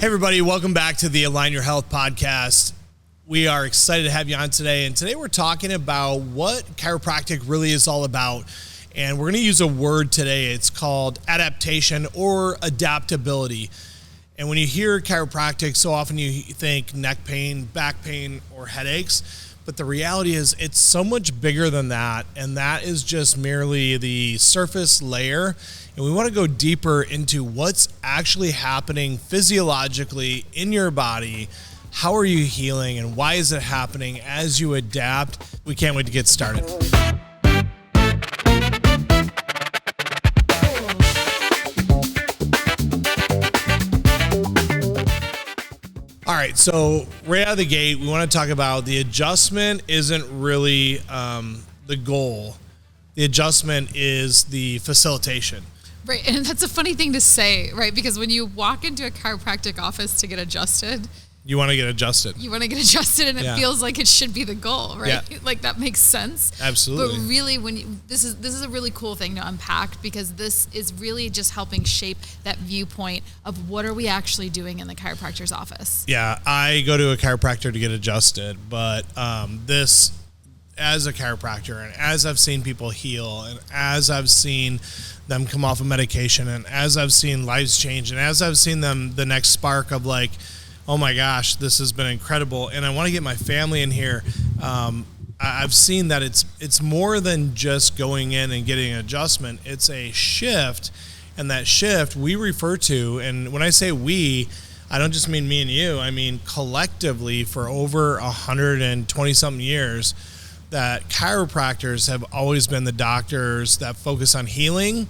Hey everybody, welcome back to the Align Your Health podcast. We are excited to have you on today. And today we're talking about what chiropractic really is all about. And we're going to use a word today. It's called adaptation or adaptability. And when you hear chiropractic, so often you think neck pain, back pain, or headaches. But the reality is it's so much bigger than that. And that is just merely the surface layer. And we want to go deeper into what's actually happening physiologically in your body. How are you healing and why is it happening as you adapt? We can't wait to get started. All right, so right out of the gate, we want to talk about the adjustment isn't really the goal. The adjustment is the facilitation. Right, and that's a funny thing to say, right? Because when you walk into a chiropractic office to get adjusted, you want to get adjusted. And it feels like it should be the goal, right? Yeah. Like that makes sense. Absolutely. But really, this is a really cool thing to unpack, because this is really just helping shape that viewpoint of what are we actually doing in the chiropractor's office. Yeah, I go to a chiropractor to get adjusted, but this, as a chiropractor, and as I've seen people heal, and as I've seen them come off of medication, and as I've seen lives change, and as I've seen them, the next spark of like, oh my gosh, this has been incredible, and I want to get my family in here. I've seen that it's more than just going in and getting an adjustment. It's a shift, and that shift we refer to, and when I say we, I don't just mean me and you, I mean collectively for over 120-something years, that chiropractors have always been the doctors that focus on healing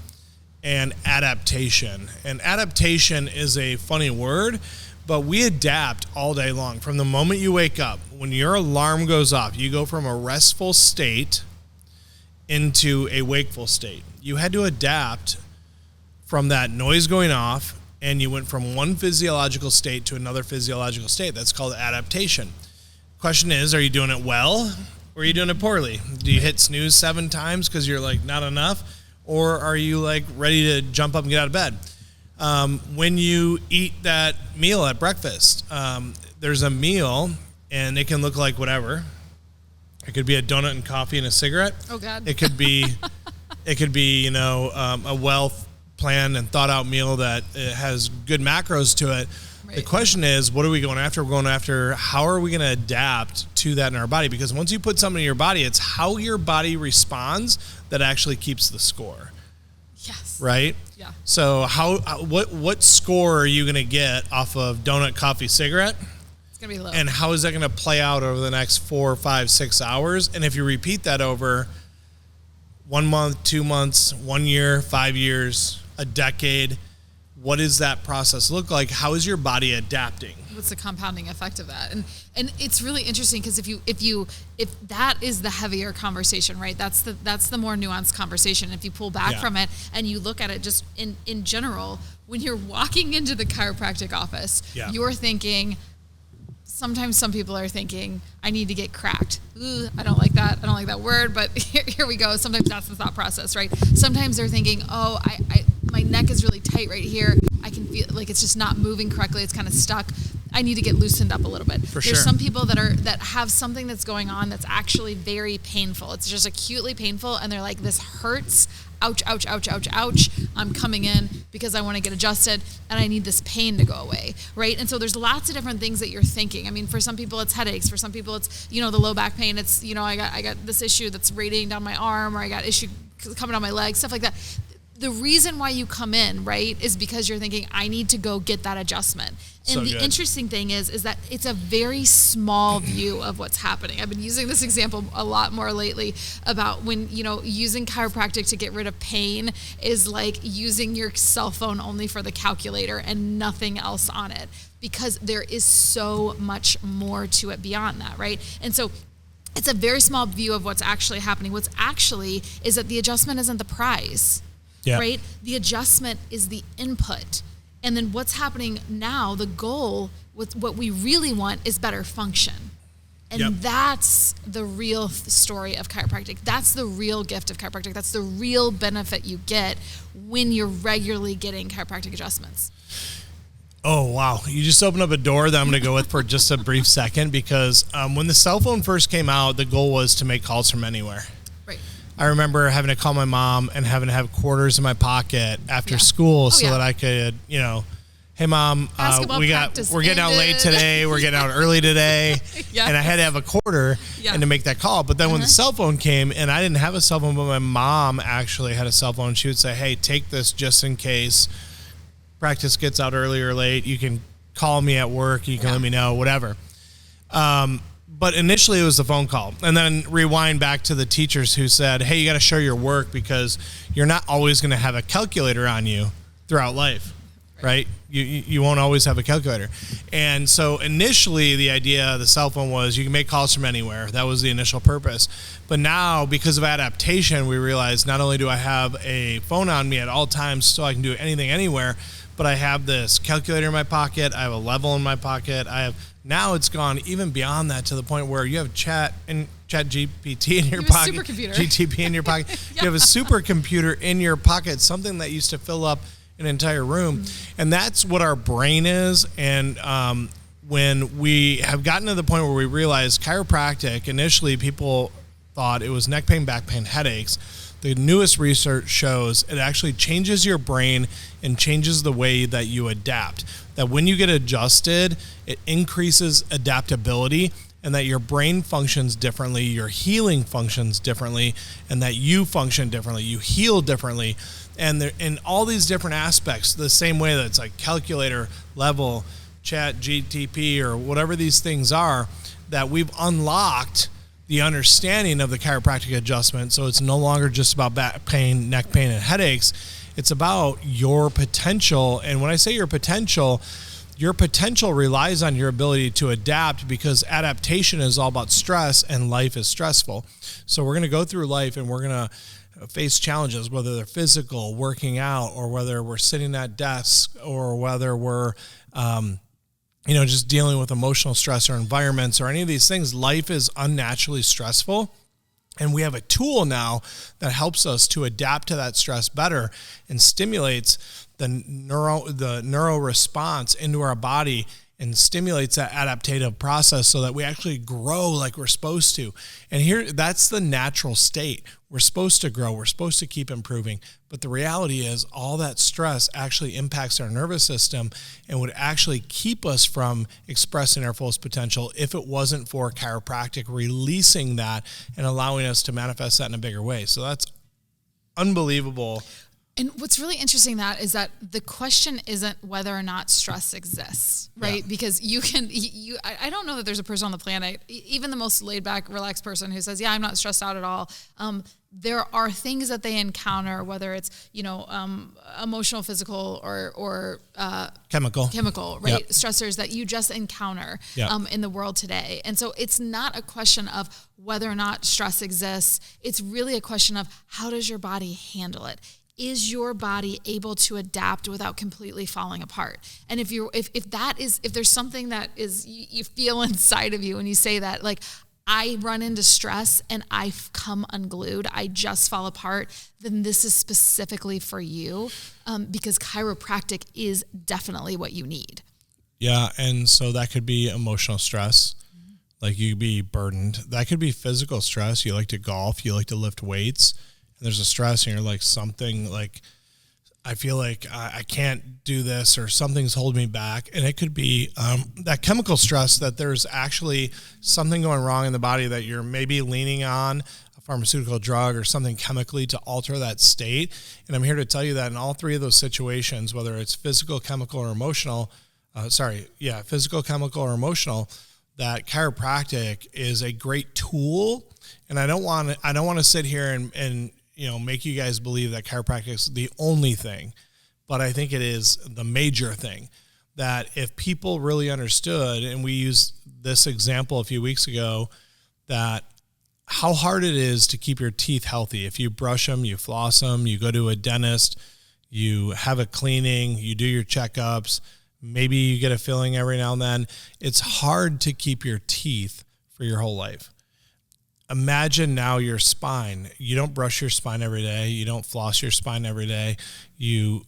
and adaptation. And adaptation is a funny word, but we adapt all day long. From the moment you wake up, when your alarm goes off, you go from a restful state into a wakeful state. You had to adapt from that noise going off, and you went from one physiological state to another physiological state. That's called adaptation. Question is, are you doing it well, or are you doing it poorly? Do you hit snooze 7 times because you're like, not enough? Or are you like ready to jump up and get out of bed? When you eat that meal at breakfast, there's a meal, and it can look like whatever. It could be a donut and coffee and a cigarette. Oh God! It could be, a well-planned and thought-out meal that has good macros to it. Right. The question is, what are we going after? We're going after how are we going to adapt to that in our body? Because once you put something in your body, it's how your body responds that actually keeps the score. Yes. Right? Yeah. So what score are you going to get off of donut, coffee, cigarette? It's going to be low. And how is that going to play out over the next 4, 5, 6 hours? And if you repeat that over 1 month, 2 months, 1 year, 5 years, a decade, what does that process look like? How is your body adapting? What's the compounding effect of that? And it's really interesting, because if that is the heavier conversation, right? That's the more nuanced conversation. If you pull back from it and you look at it just in general, when you're walking into the chiropractic office, you're thinking, sometimes some people are thinking, I need to get cracked. Ooh, I don't like that. I don't like that word, but here we go. Sometimes that's the thought process, right? Sometimes they're thinking, oh, my neck is really tight right here. I can feel like it's just not moving correctly. It's kind of stuck. I need to get loosened up a little bit. There's some people that have something that's going on that's actually very painful. It's just acutely painful, and they're like, this hurts. Ouch, ouch, ouch, ouch, ouch. I'm coming in because I want to get adjusted, and I need this pain to go away, right? And so there's lots of different things that you're thinking. I mean, for some people it's headaches. For some people it's, the low back pain. It's, I got this issue that's radiating down my arm, or I got issue coming down my leg, stuff like that. The reason why you come in, right, is because you're thinking, I need to go get that adjustment. And the interesting thing is that it's a very small view of what's happening. I've been using this example a lot more lately about when, using chiropractic to get rid of pain is like using your cell phone only for the calculator and nothing else on it, because there is so much more to it beyond that, right? And so it's a very small view of what's actually happening. What's actually is that the adjustment isn't the prize. Yeah. Right? The adjustment is the input. And then what's happening now, the goal, what we really want is better function. And that's the real story of chiropractic. That's the real gift of chiropractic. That's the real benefit you get when you're regularly getting chiropractic adjustments. Oh, wow. You just opened up a door that I'm going to go with for just a brief second, because when the cell phone first came out, the goal was to make calls from anywhere. Right. I remember having to call my mom and having to have quarters in my pocket after school so that I could, hey, Mom, we're getting out late today. We're getting out early today. And I had to have a quarter and to make that call. But then when the cell phone came, and I didn't have a cell phone, but my mom actually had a cell phone, she would say, hey, take this just in case practice gets out early or late. You can call me at work. You can let me know, whatever. But initially it was the phone call. And then rewind back to the teachers who said, hey, you got to show your work because you're not always going to have a calculator on you throughout life, right? You won't always have a calculator. And so initially the idea of the cell phone was you can make calls from anywhere. That was the initial purpose. But now, because of adaptation, we realize not only do I have a phone on me at all times so I can do anything anywhere, but I have this calculator in my pocket. I have a level in my pocket. Now it's gone even beyond that to the point where you have chat GPT in your pocket, GTP in your pocket. You have a supercomputer in your pocket, something that used to fill up an entire room. And that's what our brain is. And when we have gotten to the point where we realize chiropractic, initially people thought it was neck pain, back pain, headaches. The newest research shows it actually changes your brain and changes the way that you adapt. That when you get adjusted, it increases adaptability, and that your brain functions differently, your healing functions differently, and that you function differently, you heal differently. And in all these different aspects, the same way that it's like calculator, level, chat, GTP, or whatever these things are, that we've unlocked the understanding of the chiropractic adjustment. So it's no longer just about back pain, neck pain, and headaches. It's about your potential. And when I say your potential relies on your ability to adapt, because adaptation is all about stress and life is stressful. So we're going to go through life and we're going to face challenges, whether they're physical, working out, or whether we're sitting at desks, or whether we're, just dealing with emotional stress or environments or any of these things. Life is unnaturally stressful. And we have a tool now that helps us to adapt to that stress better and stimulates the neuro response into our body and stimulates that adaptive process so that we actually grow like we're supposed to. And here, that's the natural state. We're supposed to grow. We're supposed to keep improving. But the reality is all that stress actually impacts our nervous system and would actually keep us from expressing our fullest potential if it wasn't for chiropractic releasing that and allowing us to manifest that in a bigger way. So that's unbelievable. And what's really interesting is that the question isn't whether or not stress exists, right? Yeah. Because I don't know that there's a person on the planet, even the most laid back, relaxed person who says, yeah, I'm not stressed out at all. There are things that they encounter, whether it's, emotional, physical, or chemical, right? Yep. Stressors that you just encounter in the world today. And so it's not a question of whether or not stress exists. It's really a question of how does your body handle it? Is your body able to adapt without completely falling apart? And if there's something that is you feel inside of you and you say that, like, I run into stress and I come unglued, I just fall apart, then this is specifically for you, because chiropractic is definitely what you need. Yeah, and so that could be emotional stress. Like you be burdened. That could be physical stress. You like to golf, you like to lift weights. There's a stress and you're like something like, I feel like I can't do this or something's holding me back. And it could be that chemical stress that there's actually something going wrong in the body that you're maybe leaning on a pharmaceutical drug or something chemically to alter that state. And I'm here to tell you that in all three of those situations, whether it's physical, chemical, or emotional, physical, chemical, or emotional, that chiropractic is a great tool. And I don't want to sit here and make you guys believe that chiropractic is the only thing, but I think it is the major thing. That if people really understood, and we used this example a few weeks ago, that how hard it is to keep your teeth healthy. If you brush them, you floss them, you go to a dentist, you have a cleaning, you do your checkups, maybe you get a filling every now and then. It's hard to keep your teeth for your whole life. imagine now your spine. You don't brush your spine every day. You don't floss your spine every day. You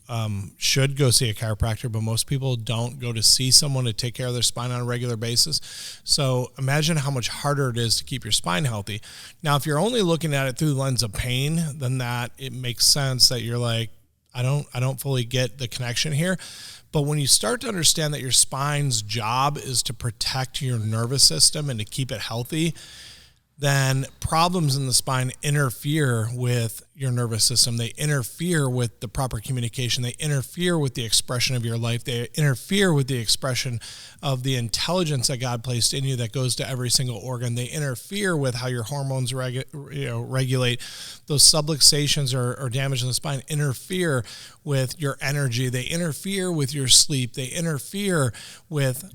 should go see a chiropractor, but most people don't go to see someone to take care of their spine on a regular basis. So imagine how much harder it is to keep your spine healthy. Now, if you're only looking at it through the lens of pain, then that it makes sense that you're like, I don't fully get the connection here. But when you start to understand that your spine's job is to protect your nervous system and to keep it healthy, then problems in the spine interfere with your nervous system. They interfere with the proper communication. They interfere with the expression of your life. They interfere with the expression of the intelligence that God placed in you that goes to every single organ. They interfere with how your hormones regulate. Those subluxations or damage in the spine interfere with your energy. They interfere with your sleep. They interfere with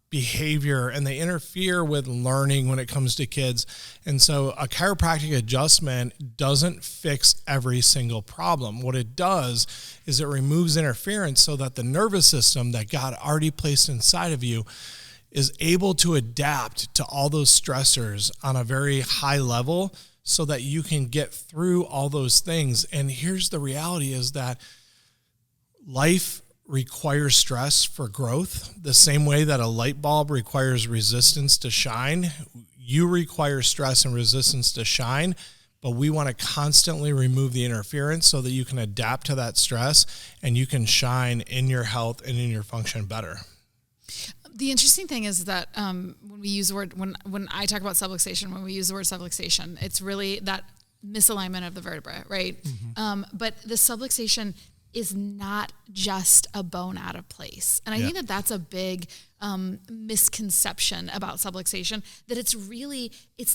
behavior, and they interfere with learning when it comes to kids. And so a chiropractic adjustment doesn't fix every single problem. What it does is it removes interference so that the nervous system that God already placed inside of you is able to adapt to all those stressors on a very high level so that you can get through all those things. And here's the reality is that life requires stress for growth. The same way that a light bulb requires resistance to shine, you require stress and resistance to shine, but we want to constantly remove the interference so that you can adapt to that stress and you can shine in your health and in your function better. The interesting thing is that when we use the word, when I talk about subluxation, when we use the word subluxation, it's really that misalignment of the vertebra, right? Mm-hmm. But the subluxation is not just a bone out of place. And I think that that's a big misconception about subluxation, that it's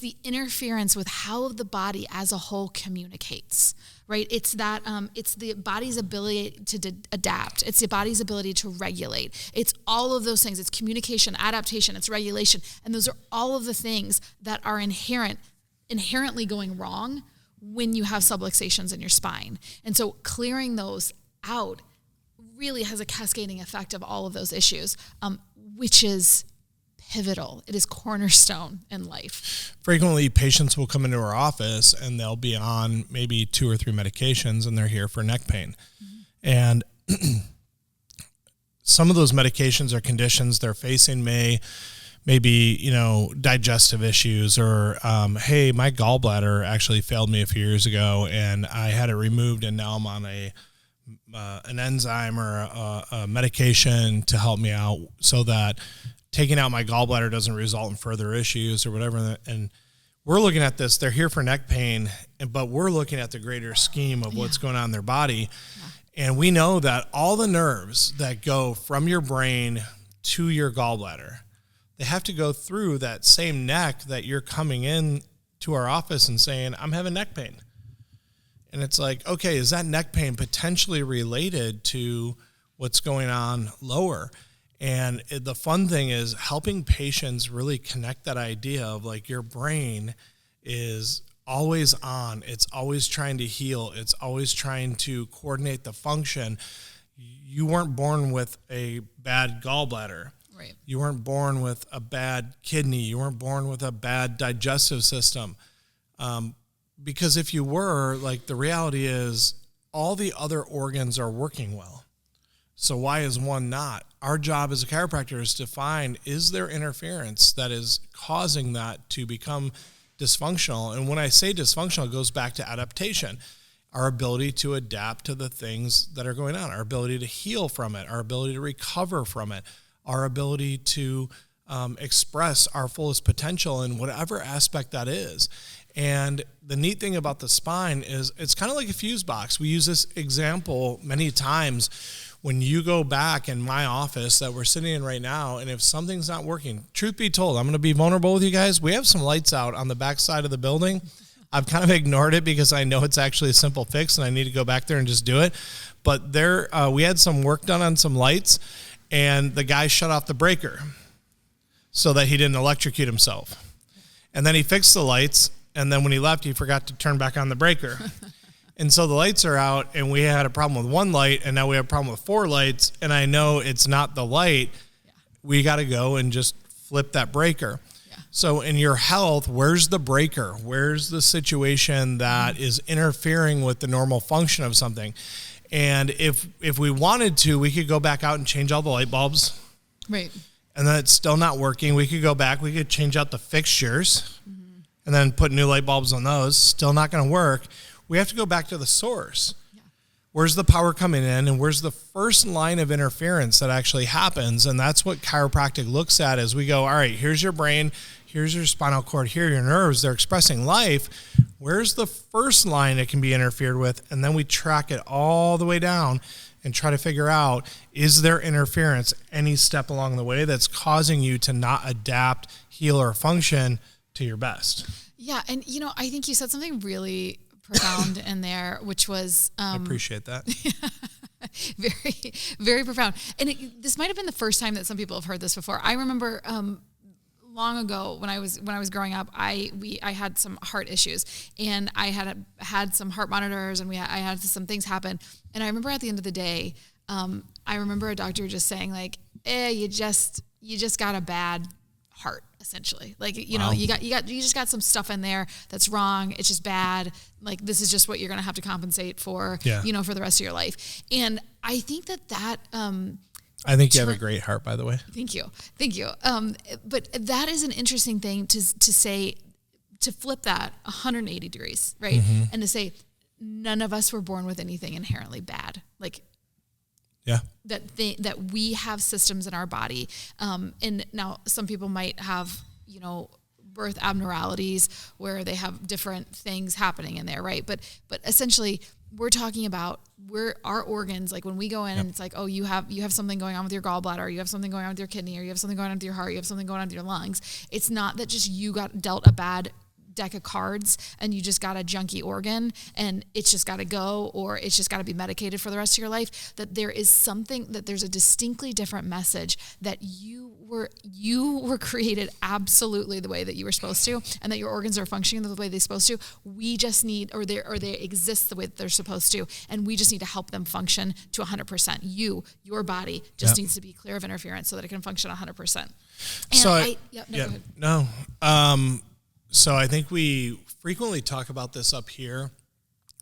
the interference with how the body as a whole communicates, right? It's that, it's the body's ability to adapt. It's the body's ability to regulate. It's all of those things. It's communication, adaptation, it's regulation. And those are all of the things that are inherently going wrong when you have subluxations in your spine. And so clearing those out really has a cascading effect of all of those issues, which is pivotal. It is cornerstone in life. Frequently, patients will come into our office and they'll be on maybe 2 or 3 medications and they're here for neck pain. Mm-hmm. And some of those medications or conditions they're facing maybe, digestive issues or, hey, my gallbladder actually failed me a few years ago and I had it removed and now I'm on an enzyme or a medication to help me out so that taking out my gallbladder doesn't result in further issues or whatever. And we're looking at this, they're here for neck pain, but we're looking at the greater scheme of what's going on in their body. Yeah. And we know that all the nerves that go from your brain to your gallbladder, they have to go through that same neck that you're coming in to our office and saying, I'm having neck pain. And it's like, okay, is that neck pain potentially related to what's going on lower? And the fun thing is helping patients really connect that idea of like your brain is always on. It's always trying to heal. It's always trying to coordinate the function. You weren't born with a bad gallbladder. Right. You weren't born with a bad kidney. You weren't born with a bad digestive system. Because if you were, like, the reality is all the other organs are working well. So why is one not? Our job as a chiropractor is to find, is there interference that is causing that to become dysfunctional? And when I say dysfunctional, it goes back to adaptation. Our ability to adapt to the things that are going on, our ability to heal from it, our ability to recover from it, our ability to express our fullest potential in whatever aspect that is. And the neat thing about the spine is it's kind of like a fuse box. We use this example many times when you go back in my office that we're sitting in right now, and if something's not working, truth be told, I'm going to be vulnerable with you guys. We have some lights out on the back side of the building. I've kind of ignored it because I know it's actually a simple fix and I need to go back there and just do it. But we had some work done on some lights, and the guy shut off the breaker so that he didn't electrocute himself. And then he fixed the lights, and then when he left, he forgot to turn back on the breaker. And so the lights are out, and we had a problem with one light, and now we have a problem with 4 lights, and I know it's not the light. Yeah. We got to go and just flip that breaker. Yeah. So in your health, where's the breaker? Where's the situation that is interfering with the normal function of something? And if we wanted to, we could go back out and change all the light bulbs. Right. And then it's still not working. We could go back. We could change out the fixtures and then put new light bulbs on those. Still not going to work. We have to go back to the source. Yeah. Where's the power coming in, and where's the first line of interference that actually happens? And that's what chiropractic looks at as we go, all right, here's your brain, here's your spinal cord, here are your nerves. They're expressing life. Where's the first line that can be interfered with? And then we track it all the way down and try to figure out, is there interference any step along the way that's causing you to not adapt, heal, or function to your best? Yeah. And, I think you said something really profound in there, which was... I appreciate that. Very, very profound. And this might have been the first time that some people have heard this before. I remember long ago when I was growing up, I had some heart issues, and I had some heart monitors, and I had some things happen. And I remember at the end of the day, I remember a doctor just saying like, you just got a bad heart, essentially. Like, Wow. you just got some stuff in there that's wrong. It's just bad. Like, this is just what you're going to have to compensate for, for the rest of your life. And I think that I think you have a great heart, by the way. Thank you. But that is an interesting thing to say, to flip that 180 degrees, right? Mm-hmm. And to say, none of us were born with anything inherently bad. Like, that we have systems in our body. And now some people might have, birth abnormalities where they have different things happening in there, right? But essentially, we're talking about our organs, like when we go in and it's like, oh, you have something going on with your gallbladder, or you have something going on with your kidney, or you have something going on with your heart, you have something going on with your lungs. It's not that just you got dealt a bad deck of cards and you just got a junky organ and it's just got to go, or it's just got to be medicated for the rest of your life. That there's a distinctly different message, that you were created absolutely the way that you were supposed to, and that your organs are functioning the way they're supposed to. We just need, or they exist the way that they're supposed to, and we just need to help them function to 100%. Your body just needs to be clear of interference so that it can function 100%. So I think we frequently talk about this up here.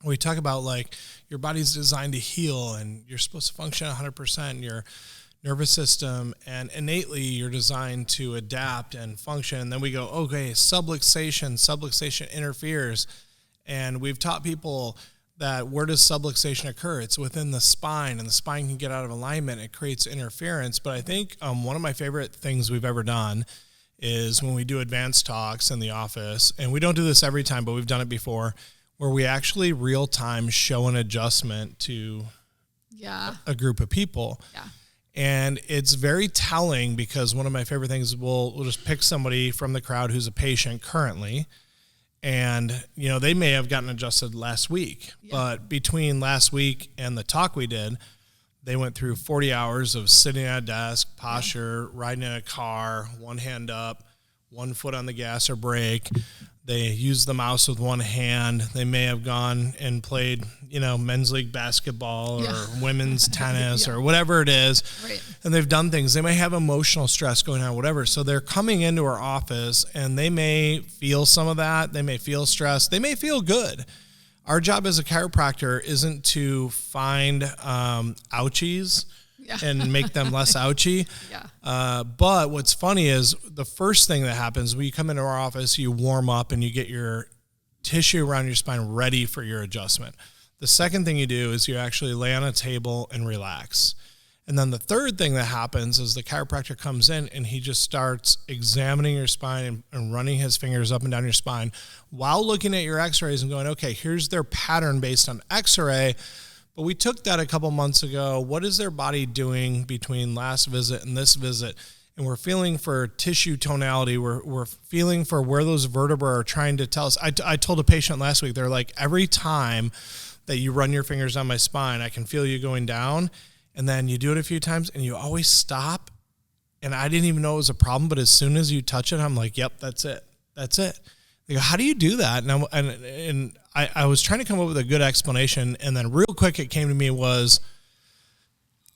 We talk about like your body's designed to heal and you're supposed to function 100%, your nervous system, and innately you're designed to adapt and function. And then we go, okay, subluxation interferes. And we've taught people that where does subluxation occur? It's within the spine, and the spine can get out of alignment. It creates interference. But I think one of my favorite things we've ever done is when we do advanced talks in the office, and we don't do this every time, but we've done it before, where we actually real time show an adjustment to a group of people. Yeah. And it's very telling, because one of my favorite things is we'll just pick somebody from the crowd who's a patient currently, and they may have gotten adjusted last week, but between last week and the talk we did, they went through 40 hours of sitting at a desk, posture, riding in a car, one hand up, 1 foot on the gas or brake. They used the mouse with one hand. They may have gone and played, men's league basketball or women's tennis or whatever it is. Right. And they've done things. They may have emotional stress going on, whatever. So they're coming into our office, and they may feel some of that. They may feel stress. They may feel good. Our job as a chiropractor isn't to find ouchies and make them less ouchy. But what's funny is the first thing that happens when you come into our office, you warm up and you get your tissue around your spine ready for your adjustment. The second thing you do is you actually lay on a table and relax. And then the third thing that happens is the chiropractor comes in and he just starts examining your spine and running his fingers up and down your spine while looking at your x-rays and going, okay, here's their pattern based on x-ray. But we took that a couple months ago. What is their body doing between last visit and this visit? And we're feeling for tissue tonality. We're feeling for where those vertebrae are trying to tell us. I told a patient last week, they're like, every time that you run your fingers on my spine, I can feel you going down. And then you do it a few times and you always stop. And I didn't even know it was a problem, but as soon as you touch it, I'm like, yep, that's it. They go, how do you do that? And I was trying to come up with a good explanation. And then real quick, it came to me was,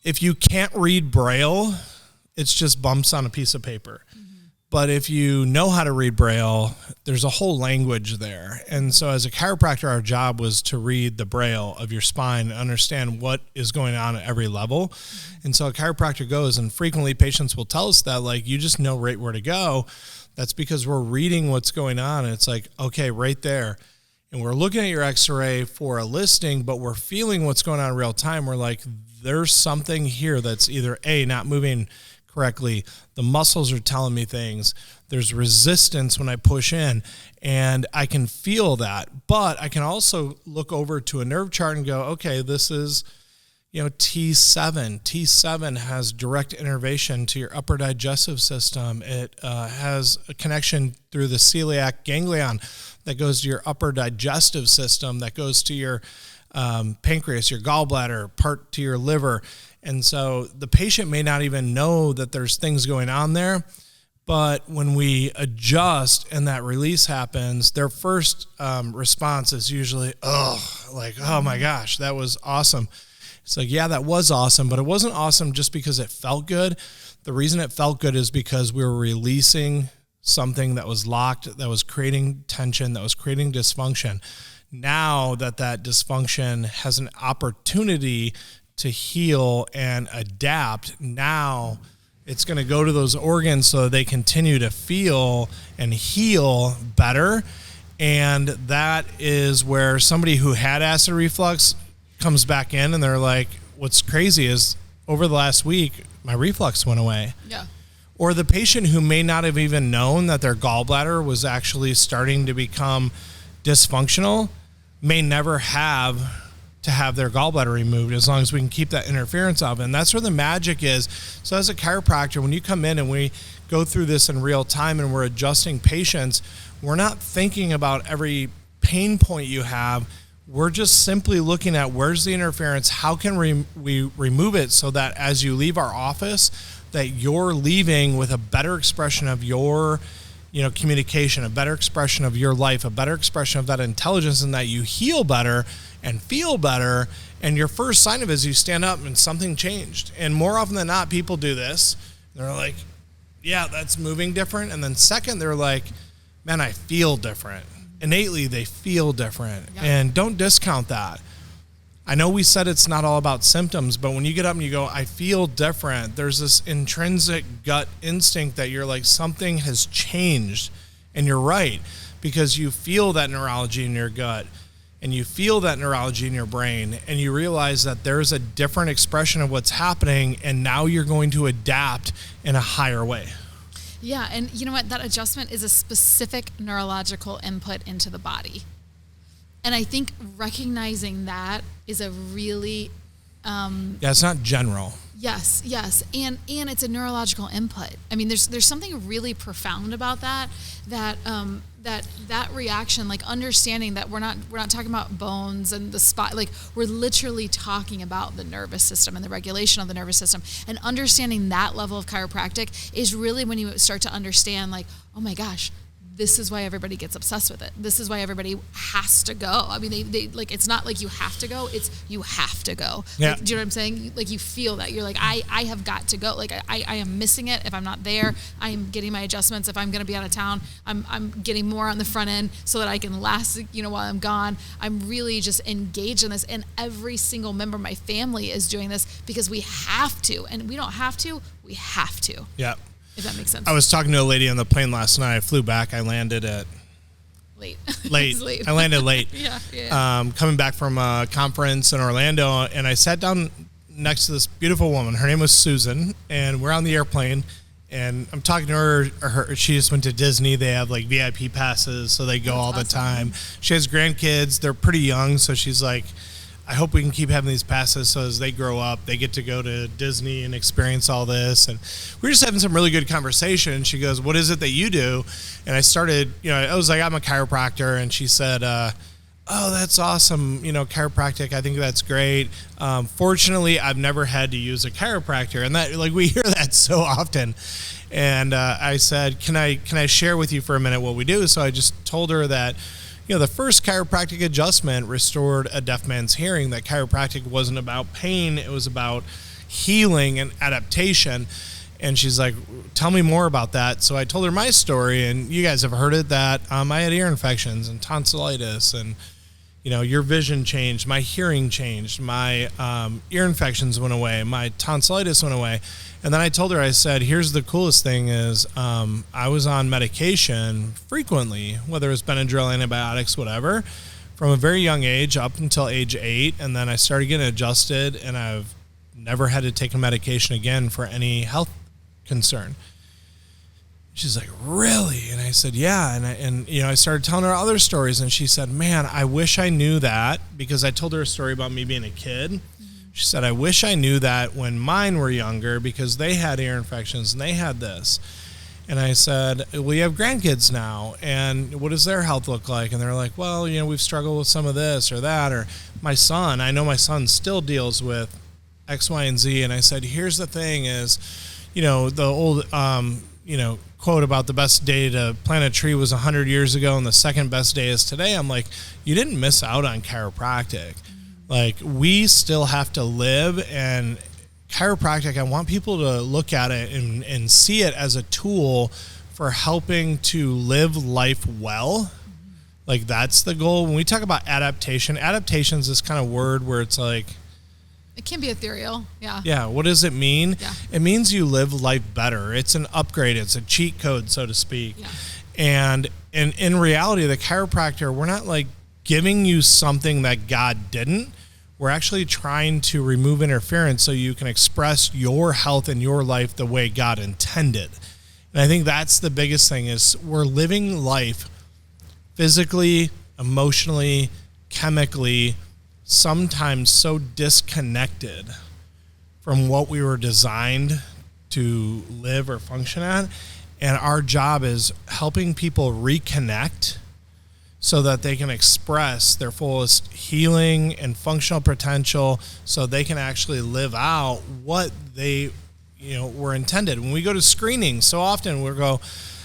if you can't read Braille, it's just bumps on a piece of paper. Mm-hmm. But if you know how to read Braille, there's a whole language there. And so as a chiropractor, our job was to read the Braille of your spine and understand what is going on at every level. And so a chiropractor goes, and frequently patients will tell us that, like, you just know right where to go. That's because we're reading what's going on. And it's like, okay, right there. And we're looking at your x-ray for a listing, but we're feeling what's going on in real time. We're like, there's something here that's either A, not moving correctly, the muscles are telling me things, there's resistance when I push in, and I can feel that. But I can also look over to a nerve chart and go, okay, this is, T7. T7 has direct innervation to your upper digestive system. It has a connection through the celiac ganglion that goes to your upper digestive system, that goes to your pancreas, your gallbladder, part to your liver. And so the patient may not even know that there's things going on there, but when we adjust and that release happens, their first response is usually, oh my gosh, that was awesome. It's like, yeah, that was awesome, but it wasn't awesome just because it felt good. The reason it felt good is because we were releasing something that was locked, that was creating tension, that was creating dysfunction. Now that dysfunction has an opportunity to heal and adapt, now it's going to go to those organs so they continue to feel and heal better. And that is where somebody who had acid reflux comes back in and they're like, what's crazy is over the last week, my reflux went away. Yeah. Or the patient who may not have even known that their gallbladder was actually starting to become dysfunctional may never have to have their gallbladder removed, as long as we can keep that interference off. And that's where the magic is. So as a chiropractor, when you come in and we go through this in real time and we're adjusting patients, we're not thinking about every pain point you have. We're just simply looking at where's the interference, how can we remove it so that as you leave our office, that you're leaving with a better expression of your communication, a better expression of your life, a better expression of that intelligence, and that you heal better and feel better. And your first sign of it is you stand up and something changed. And more often than not, people do this. They're like, yeah, that's moving different. And then second, they're like, man, I feel different. Innately, they feel different. Yeah. And don't discount that. I know we said it's not all about symptoms, but when you get up and you go, I feel different, there's this intrinsic gut instinct that you're like, something has changed. And you're right, because you feel that neurology in your gut and you feel that neurology in your brain, and you realize that there's a different expression of what's happening, and now you're going to adapt in a higher way. Yeah, and you know what? That adjustment is a specific neurological input into the body. And I think recognizing that is a really... it's not general. Yes. And it's a neurological input. I mean, there's something really profound about that reaction, like understanding that we're not talking about bones and the spot, like we're literally talking about the nervous system and the regulation of the nervous system. And understanding that level of chiropractic is really when you start to understand, like, oh my gosh, this is why everybody gets obsessed with it. This is why everybody has to go. I mean, they like, it's not like you have to go, it's you have to go. Yeah. Like, do you know what I'm saying? Like you feel that. You're like, I have got to go. Like I am missing it if I'm not there. I am getting my adjustments. If I'm going to be out of town, I'm getting more on the front end so that I can last, while I'm gone. I'm really just engaged in this. And every single member of my family is doing this because we have to. And we don't have to, we have to. Yeah. If that makes sense. I was talking to a lady on the plane last night. I flew back. I landed at late. I landed late. Yeah. Coming back from a conference in Orlando, and I sat down next to this beautiful woman. Her name was Susan, and we're on the airplane, and I'm talking to her. She just went to Disney. They have like VIP passes, so they go all the time. She has grandkids. They're pretty young, so she's like, I hope we can keep having these passes so as they grow up, they get to go to Disney and experience all this. And we were just having some really good conversation. And she goes, what is it that you do? And I started, I was like, I'm a chiropractor. And she said, oh, that's awesome. Chiropractic, I think that's great. Fortunately, I've never had to use a chiropractor. And that, like, we hear that so often. And I said, can I share with you for a minute what we do? So I just told her that, the first chiropractic adjustment restored a deaf man's hearing. That chiropractic wasn't about pain. It was about healing and adaptation. And she's like, tell me more about that. So I told her my story, and you guys have heard it, that I had ear infections and tonsillitis, and your vision changed, my hearing changed, my ear infections went away, my tonsillitis went away. And then I told her, I said, here's the coolest thing is I was on medication frequently, whether it was Benadryl, antibiotics, whatever, from a very young age up until age 8. And then I started getting adjusted, and I've never had to take a medication again for any health concern. She's like, really? And I said, yeah. And I started telling her other stories, and she said, man, I wish I knew that, because I told her a story about me being a kid. Mm-hmm. She said, I wish I knew that when mine were younger, because they had ear infections and they had this. And I said, well, you have grandkids now, and what does their health look like? And they're like, well, we've struggled with some of this or that. Or my son, I know my son still deals with X, Y, and Z. And I said, here's the thing is, the old, quote about the best day to plant a tree was 100 years ago and the second best day is today. I'm like, you didn't miss out on chiropractic. Like, we still have to live, and chiropractic, I want people to look at it and see it as a tool for helping to live life well. Like, that's the goal. When we talk about adaptation is this kind of word where it's like, it can be ethereal. Yeah. Yeah. What does it mean? Yeah. It means you live life better. It's an upgrade. It's a cheat code, so to speak. Yeah. And in reality, the chiropractor, we're not like giving you something that God didn't. We're actually trying to remove interference so you can express your health and your life the way God intended. And I think that's the biggest thing is we're living life physically, emotionally, chemically, sometimes so disconnected from what we were designed to live or function at. And our job is helping people reconnect so that they can express their fullest healing and functional potential, so they can actually live out what they were intended. When we go to screenings, so often we'll go,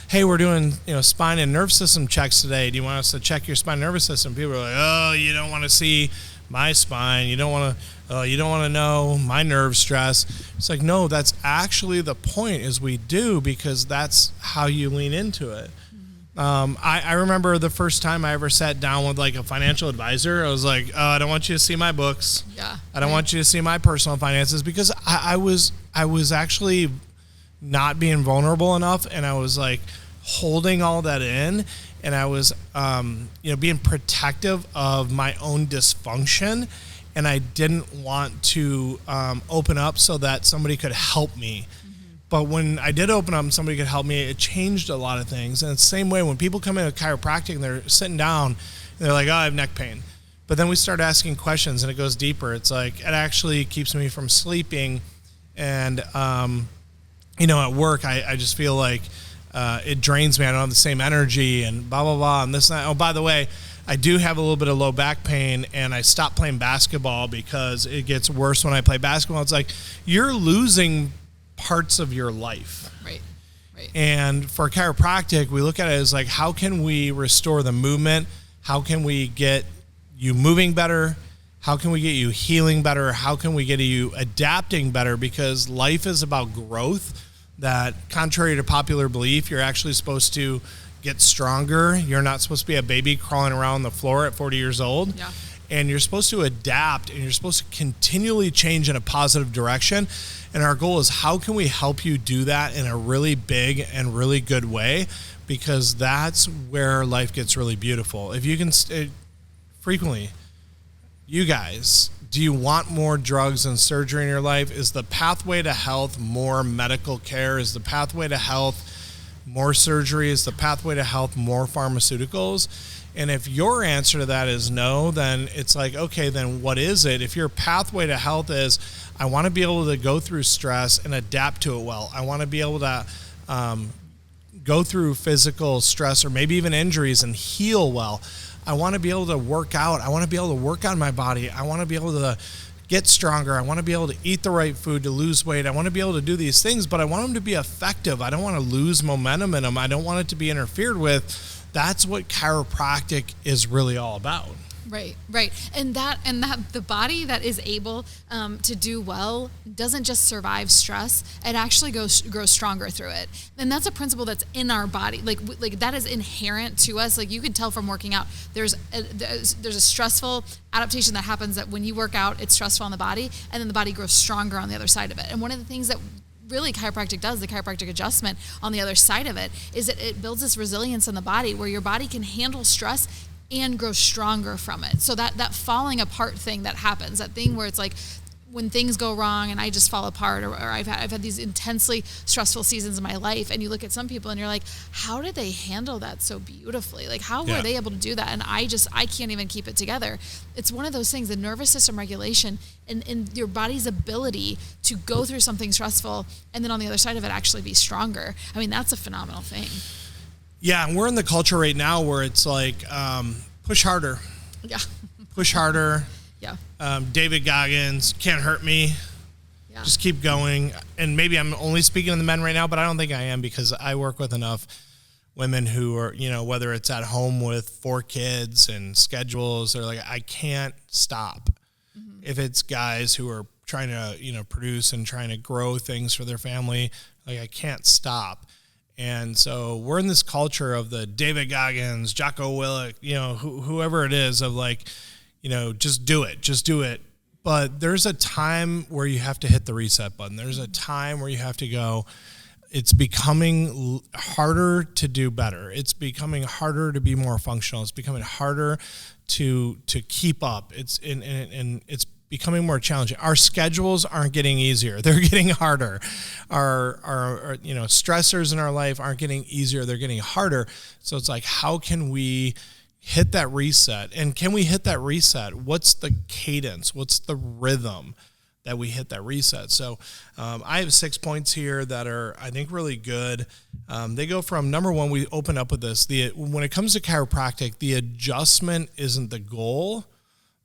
hey, we're doing spine and nerve system checks today. Do you want us to check your spine and nervous system? People are like, oh, you don't want to see my spine. You don't want to know my nerve stress. It's like, no, that's actually the point is we do, because that's how you lean into it. I remember the first time I ever sat down with like a financial advisor, I was like, oh, I don't want you to see my books. Yeah. I don't want you to see my personal finances, because I was actually not being vulnerable enough, and I was like holding all that in, and I was being protective of my own dysfunction, and I didn't want to open up so that somebody could help me. But when I did open up and somebody could help me, it changed a lot of things. And it's the same way when people come in with chiropractic and they're sitting down and they're like, oh, I have neck pain. But then we start asking questions and it goes deeper. It's like, it actually keeps me from sleeping. And, at work, I just feel like it drains me. I don't have the same energy and blah, blah, blah. And this and that. Oh, by the way, I do have a little bit of low back pain, and I stopped playing basketball because it gets worse when I play basketball. It's like, you're losing parts of your life. Right. And for chiropractic, we look at it as like, how can we restore the movement? How can we get you moving better? How can we get you healing better? How can we get you adapting better? Because life is about growth. That contrary to popular belief, you're actually supposed to get stronger. You're not supposed to be a baby crawling around the floor at 40 years old. Yeah. And you're supposed to adapt, and you're supposed to continually change in a positive direction. And our goal is, how can we help you do that in a really big and really good way? Because that's where life gets really beautiful. If you can frequently, you guys, do you want more drugs and surgery in your life? Is the pathway to health more medical care? Is the pathway to health more surgery? Is the pathway to health more pharmaceuticals? And if your answer to that is no, then it's like, okay, then what is it? If your pathway to health is, I want to be able to go through stress and adapt to it well. I want to be able to go through physical stress or maybe even injuries and heal well. I want to be able to work out. I want to be able to work on my body. I want to be able to get stronger. I want to be able to eat the right food to lose weight. I want to be able to do these things, but I want them to be effective. I don't want to lose momentum in them. I don't want it to be interfered with. That's what chiropractic is really all about. Right. And that the body that is able to do well doesn't just survive stress. It actually grows stronger through it. And that's a principle that's in our body. Like that is inherent to us. Like you can tell from working out, there's a stressful adaptation that happens that when you work out, it's stressful on the body, and then the body grows stronger on the other side of it. And one of the things that really chiropractic does, the chiropractic adjustment on the other side of it, is that it builds this resilience in the body where your body can handle stress and grow stronger from it. So that falling apart thing that happens, that thing where it's like when things go wrong and I just fall apart, or I've had these intensely stressful seasons in my life, and you look at some people and you're like, how did they handle that so beautifully? Like how were they able to do that? And I can't even keep it together. It's one of those things, the nervous system regulation and your body's ability to go through something stressful and then on the other side of it actually be stronger. I mean, that's a phenomenal thing. Yeah, and we're in the culture right now where it's like, push harder. Yeah. Push harder. Yeah. David Goggins, can't hurt me. Yeah. Just keep going. And maybe I'm only speaking to the men right now, but I don't think I am, because I work with enough women who are, whether it's at home with 4 kids and schedules, they're like, I can't stop. Mm-hmm. If it's guys who are trying to, produce and trying to grow things for their family, like I can't stop. And so we're in this culture of the David Goggins, Jocko Wilk, whoever it is, of like, just do it. But there's a time where you have to hit the reset button. There's a time where you have to go, it's becoming harder to do better. It's becoming harder to be more functional. It's becoming harder to keep up. It's becoming more challenging. Our schedules aren't getting easier. They're getting harder. Our stressors in our life aren't getting easier. They're getting harder. So it's like, how can we hit that reset? And can we hit that reset? What's the cadence? What's the rhythm that we hit that reset? So I have 6 points here that are, I think, really good. They go from, number one, we open up with this. When it comes to chiropractic, the adjustment isn't the goal.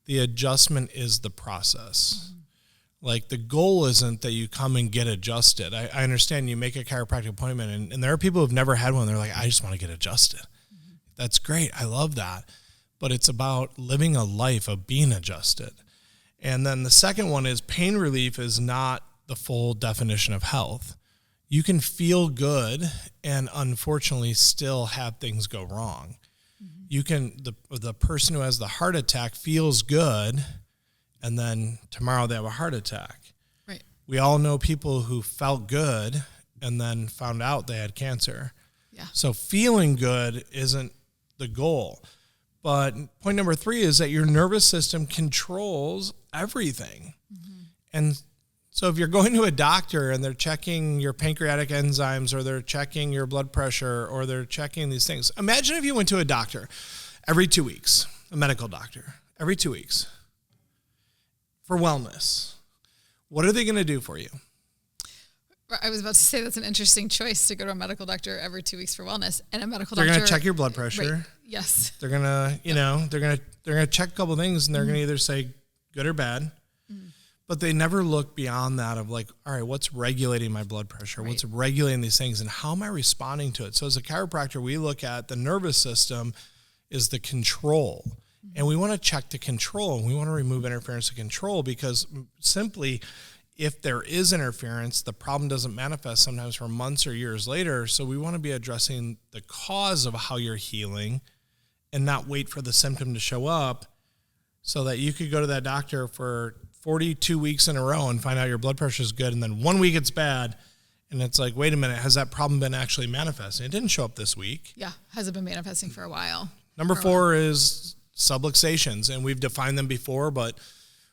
The adjustment is the process. Mm-hmm. Like the goal isn't that you come and get adjusted. I understand you make a chiropractic appointment and there are people who've never had one. They're like, I just want to get adjusted. Mm-hmm. That's great. I love that. But it's about living a life of being adjusted. And then the second one is pain relief is not the full definition of health. You can feel good and unfortunately still have things go wrong. You can, the person who has the heart attack feels good, and then tomorrow they have a heart attack. Right. We all know people who felt good and then found out they had cancer. Yeah. So feeling good isn't the goal. But point number 3 is that your nervous system controls everything. Mm-hmm. And so if you're going to a doctor and they're checking your pancreatic enzymes, or they're checking your blood pressure, or they're checking these things, imagine if you went to a doctor every 2 weeks, a medical doctor, every 2 weeks for wellness. What are they going to do for you? I was about to say that's an interesting choice, to go to a medical doctor every 2 weeks for wellness, and a medical doctor. They're going to check your blood pressure. Right. Yes. They're going to, they're going to check a couple things, and they're going to either say good or bad. But they never look beyond that of like, all right, what's regulating my blood pressure? Right. What's regulating these things, and how am I responding to it? So as a chiropractor, we look at the nervous system is the control. Mm-hmm. And we want to check the control, and we want to remove interference of control, because simply if there is interference, the problem doesn't manifest sometimes for months or years later. So we want to be addressing the cause of how you're healing and not wait for the symptom to show up, so that you could go to that doctor for 42 weeks in a row and find out your blood pressure is good, and then 1 week it's bad, and it's like, wait a minute, has that problem been actually manifesting? It didn't show up this week. Yeah, has it been manifesting for a while? Number 4 is subluxations, and we've defined them before, but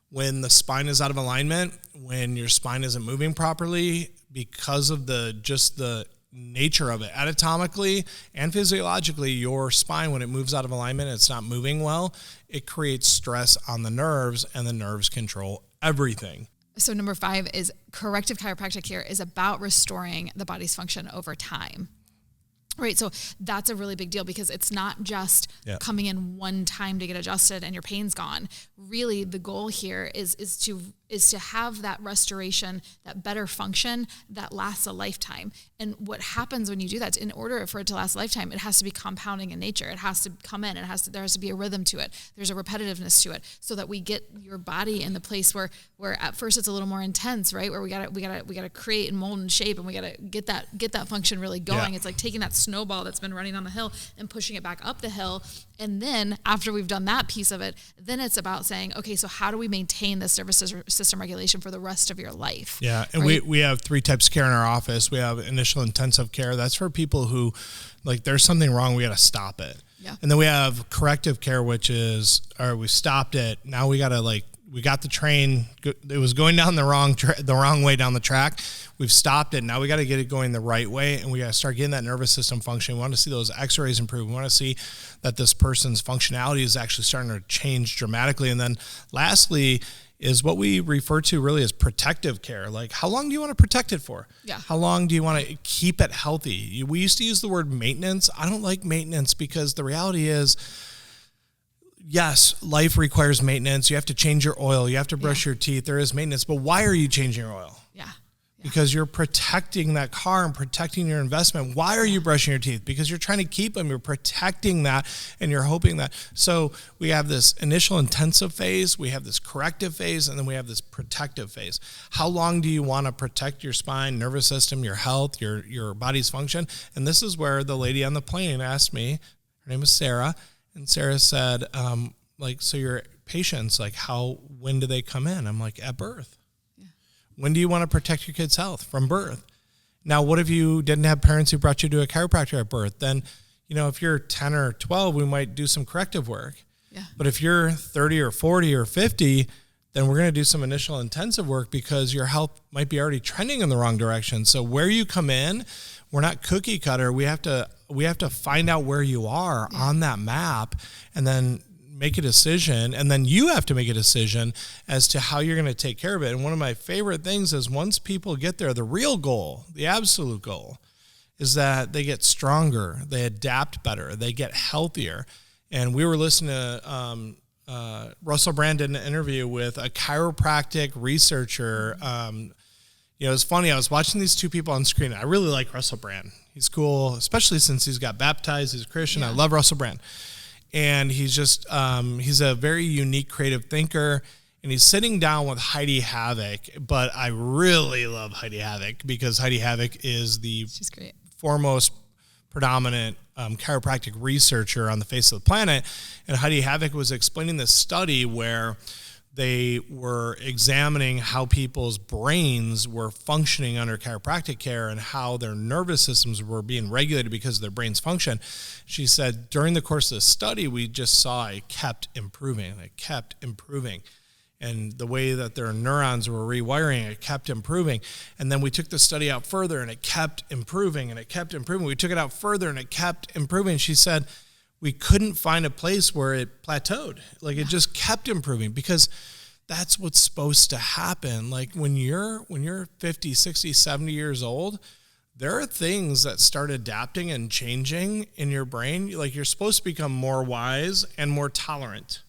when the spine is out of alignment, when your spine isn't moving properly because of the nature of it, anatomically and physiologically, your spine, when it moves out of alignment, it's not moving well, it creates stress on the nerves, and the nerves control everything. So number 5 is corrective chiropractic care is about restoring the body's function over time. Right. So that's a really big deal, because it's not just coming in one time to get adjusted and your pain's gone. Really, the goal here is to is to have that restoration, that better function that lasts a lifetime. And what happens when you do that, in order for it to last a lifetime, it has to be compounding in nature. It has to come in. There has to be a rhythm to it. There's a repetitiveness to it, so that we get your body in the place where at first it's a little more intense, right? Where we gotta create and mold and shape, and we gotta get that function really going. It's like taking that snowball that's been running on the hill and pushing it back up the hill. And then after we've done that piece of it, then it's about saying, okay, so how do we maintain this nervous system regulation for the rest of your life? Yeah, and right? we have 3 types of care in our office. We have initial intensive care. That's for people who, like, there's something wrong, we got to stop it. Yeah. And then we have corrective care, which is, all right, we stopped it. Now we got to, we got the train. It was going down the wrong way down the track. We've stopped it. Now we got to get it going the right way, and we got to start getting that nervous system functioning. We want to see those X-rays improve. We want to see that this person's functionality is actually starting to change dramatically. And then lastly is what we refer to really as protective care. Like, how long do you want to protect it for? Yeah. How long do you want to keep it healthy? We used to use the word maintenance. I don't like maintenance, because the reality is, yes, life requires maintenance. You have to change your oil. You have to brush your teeth. There is maintenance. But why are you changing your oil? Yeah. Because you're protecting that car and protecting your investment. Why are you brushing your teeth? Because you're trying to keep them. You're protecting that, and you're hoping that. So we have this initial intensive phase, we have this corrective phase, and then we have this protective phase. How long do you want to protect your spine, nervous system, your health, your body's function? And this is where the lady on the plane asked me, her name is Sarah, and Sarah said, so your patients, when do they come in? I'm like, at birth. When do you want to protect your kid's health? From birth. Now, what if you didn't have parents who brought you to a chiropractor at birth? Then, if you're 10 or 12, we might do some corrective work. Yeah. But if you're 30 or 40 or 50, then we're going to do some initial intensive work, because your health might be already trending in the wrong direction. So where you come in, we're not cookie cutter. We have to find out where you are on that map, and then make a decision, and then you have to make a decision as to how you're going to take care of it. And one of my favorite things is, once people get there, the real goal, the absolute goal, is that they get stronger, they adapt better, they get healthier. And we were listening to Russell Brand did an interview with a chiropractic researcher. It's funny, I was watching these 2 people on screen. I really like Russell Brand. He's cool, especially since he's got baptized, he's a Christian. I love Russell Brand. And he's just, he's a very unique creative thinker, and he's sitting down with Heidi Havoc. But I really love Heidi Havoc, because Heidi Havoc is She's great. Foremost predominant chiropractic researcher on the face of the planet. And Heidi Havoc was explaining this study where they were examining how people's brains were functioning under chiropractic care, and how their nervous systems were being regulated because of their brain's function. She said, during the course of the study, we just saw it kept improving. And the way that their neurons were rewiring, it kept improving. And then we took the study out further, and it kept improving, and it kept improving. We took it out further, and it kept improving. She said, we couldn't find a place where it plateaued. It just kept improving, because that's what's supposed to happen. Like, when you're 50, 60, 70 years old, there are things that start adapting and changing in your brain. Like, you're supposed to become more wise and more tolerant.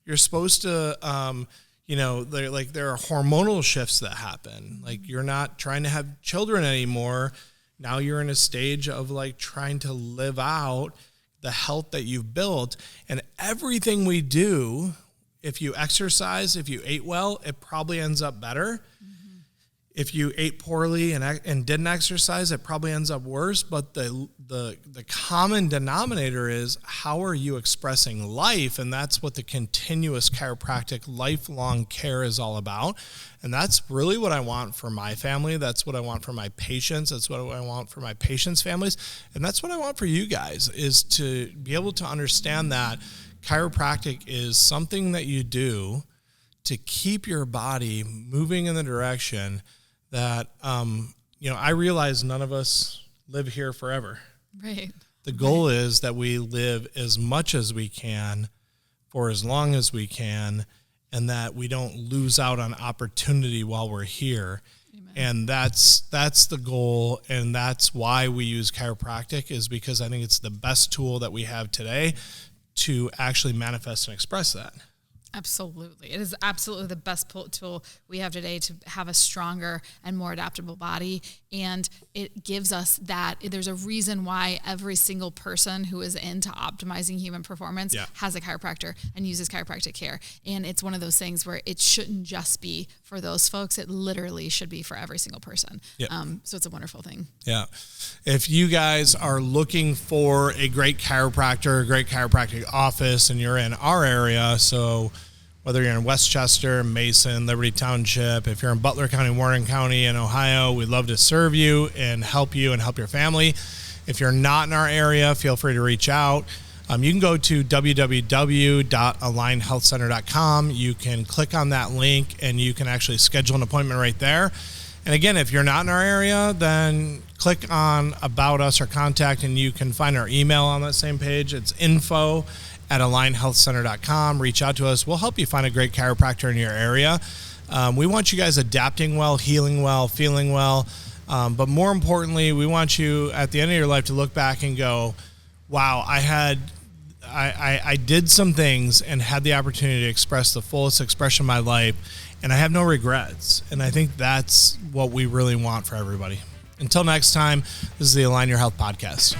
You're supposed to, there are hormonal shifts that happen. Like, you're not trying to have children anymore. Now you're in a stage of trying to live out the health that you've built. And everything we do, if you exercise, if you ate well, it probably ends up better. Mm-hmm. If you ate poorly and didn't exercise, it probably ends up worse. But the common denominator is, how are you expressing life? And that's what the continuous chiropractic lifelong care is all about. And that's really what I want for my family. That's what I want for my patients. That's what I want for my patients' families. And that's what I want for you guys, is to be able to understand that chiropractic is something that you do to keep your body moving in the direction that, I realize none of us live here forever. Right. The goal is that we live as much as we can for as long as we can, and that we don't lose out on opportunity while we're here. Amen. And that's the goal, and that's why we use chiropractic, is because I think it's the best tool that we have today to actually manifest and express that. Absolutely. It is absolutely the best tool we have today to have a stronger and more adaptable body. And it gives us that. There's a reason why every single person who is into optimizing human performance has a chiropractor and uses chiropractic care. And it's one of those things where it shouldn't just be for those folks. It literally should be for every single person. Yep. So it's a wonderful thing. Yeah. If you guys are looking for a great chiropractor, a great chiropractic office, and you're in our area, so whether you're in Westchester, Mason, Liberty Township, if you're in Butler County, Warren County in Ohio, we'd love to serve you and help your family. If you're not in our area, feel free to reach out. You can go to www.alignhealthcenter.com. You can click on that link and you can actually schedule an appointment right there. And again, if you're not in our area, then click on About Us or Contact, and you can find our email on that same page. It's info@alignhealthcenter.com. Reach out to us. We'll help you find a great chiropractor in your area. We want you guys adapting well, healing well, feeling well. But more importantly, we want you at the end of your life to look back and go, wow, I did some things and had the opportunity to express the fullest expression of my life, and I have no regrets. And I think that's what we really want for everybody. Until next time, this is the Align Your Health podcast.